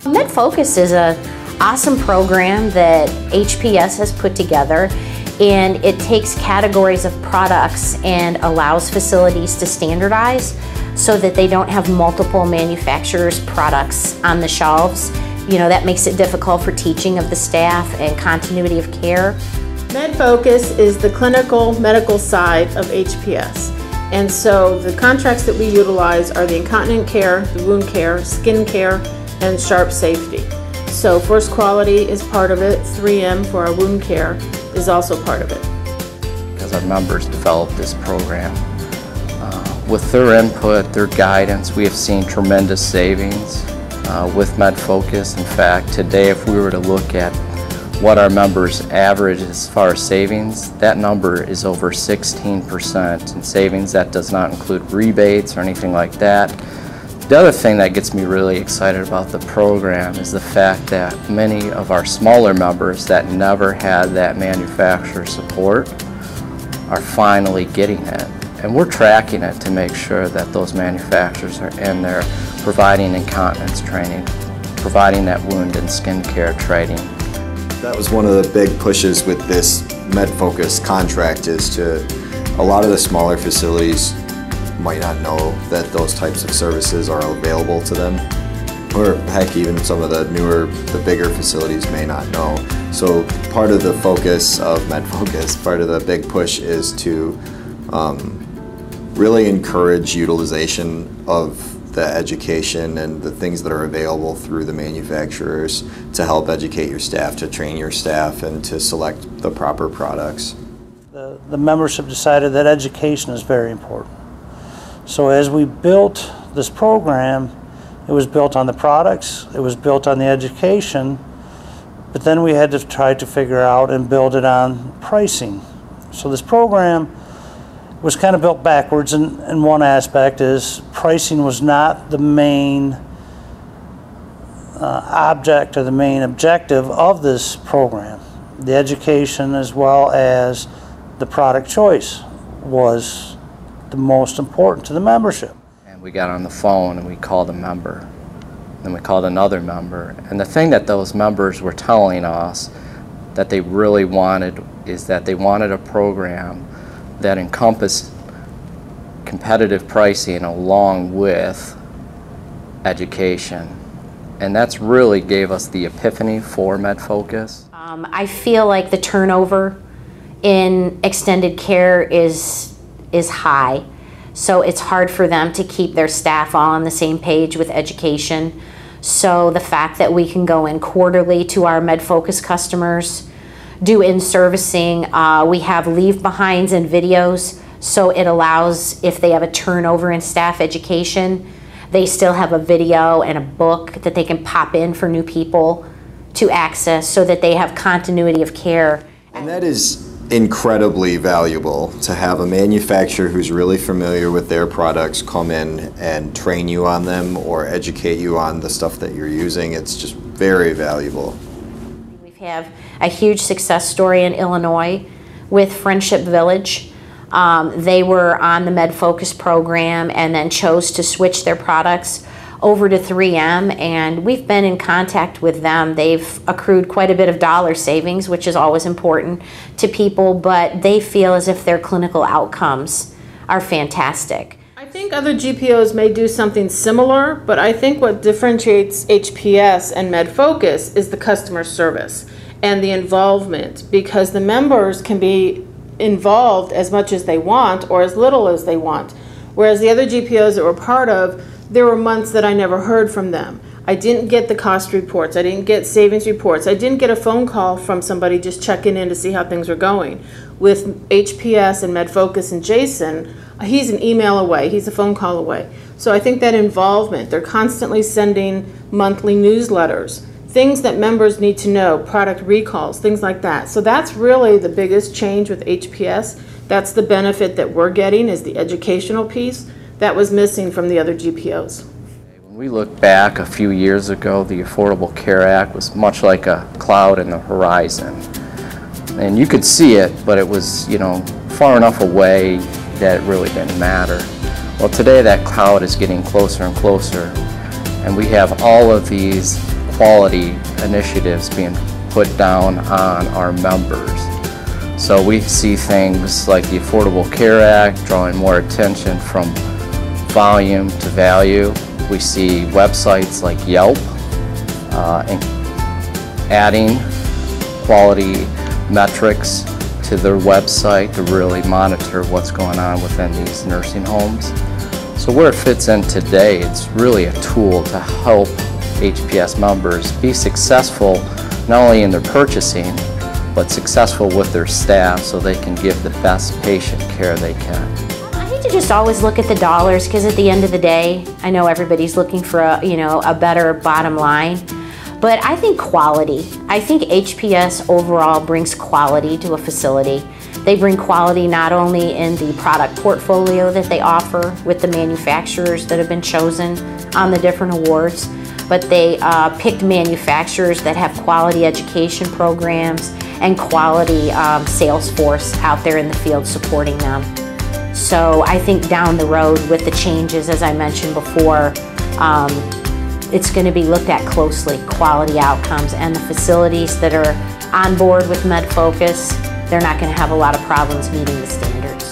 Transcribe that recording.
MedFocus is an awesome program that HPS has put together, and it takes categories of products and allows facilities to standardize so that they don't have multiple manufacturers' products on the shelves. You know, that makes it difficult for teaching of the staff and continuity of care. MedFocus is the clinical medical side of HPS. And so the contracts that we utilize are the incontinent care, the wound care, skin care, and sharp safety. So First Quality is part of it, 3M for our wound care is also part of it. Because our members developed this program. With their input, their guidance, we have seen tremendous savings with MedFocus. In fact, today if we were to look at what our members average as far as savings, that number is over 16% in savings. That does not include rebates or anything like that. The other thing that gets me really excited about the program is the fact that many of our smaller members that never had that manufacturer support are finally getting it. And we're tracking it to make sure that those manufacturers are in there providing incontinence training, providing that wound and skin care training. That was one of the big pushes with this MedFocus contract, is to a lot of the smaller facilities might not know that those types of services are available to them, or heck, even some of the bigger facilities may not know. So part of the focus of MedFocus, part of the big push is to really encourage utilization of the education and the things that are available through the manufacturers to help educate your staff, to train your staff, and to select the proper products. The membership decided that education is very important. So as we built this program, it was built on the products, it was built on the education, but then we had to try to figure out and build it on pricing. So this program was kind of built backwards, and one aspect is pricing was not the main object or the main objective of this program. The education as well as the product choice was the most important to the membership. And we got on the phone and we called a member, then we called another member, and the thing that those members were telling us that they really wanted is that they wanted a program that encompassed competitive pricing along with education. And that's really gave us the epiphany for MedFocus. I feel like the turnover in extended care is high. So it's hard for them to keep their staff all on the same page with education. So the fact that we can go in quarterly to our MedFocus customers, do in-servicing, we have leave-behinds and videos, so it allows, if they have a turnover in staff education, they still have a video and a book that they can pop in for new people to access so that they have continuity of care. And that is incredibly valuable, to have a manufacturer who's really familiar with their products come in and train you on them or educate you on the stuff that you're using. It's just very valuable. We have a huge success story in Illinois with Friendship Village. They were on the MedFocus program and then chose to switch their products over to 3M, and we've been in contact with them. They've accrued quite a bit of dollar savings, which is always important to people, but they feel as if their clinical outcomes are fantastic. I think other GPOs may do something similar, but I think what differentiates HPS and MedFocus is the customer service and the involvement, because the members can be involved as much as they want or as little as they want. Whereas the other GPOs that we're part of, there were months that I never heard from them. I didn't get the cost reports, I didn't get savings reports, I didn't get a phone call from somebody just checking in to see how things are going. With HPS and MedFocus and Jason, he's an email away, he's a phone call away. So I think that involvement, they're constantly sending monthly newsletters, things that members need to know, product recalls, things like that. So that's really the biggest change with HPS. That's the benefit that we're getting, is the educational piece that was missing from the other GPOs. When we look back a few years ago, the Affordable Care Act was much like a cloud in the horizon. And you could see it, but it was, far enough away that it really didn't matter. Well, today that cloud is getting closer and closer, and we have all of these quality initiatives being put down on our members. So we see things like the Affordable Care Act drawing more attention from volume to value. We see websites like Yelp and adding quality metrics to their website to really monitor what's going on within these nursing homes. So where it fits in today, it's really a tool to help HPS members be successful not only in their purchasing, but successful with their staff so they can give the best patient care they can. I hate to just always look at the dollars, because at the end of the day, I know everybody's looking for a better bottom line. But I think quality. I think HPS overall brings quality to a facility. They bring quality not only in the product portfolio that they offer with the manufacturers that have been chosen on the different awards, but they picked manufacturers that have quality education programs and quality sales force out there in the field supporting them. So I think down the road with the changes, as I mentioned before, it's going to be looked at closely, quality outcomes, and the facilities that are on board with MedFocus, they're not going to have a lot of problems meeting the standards.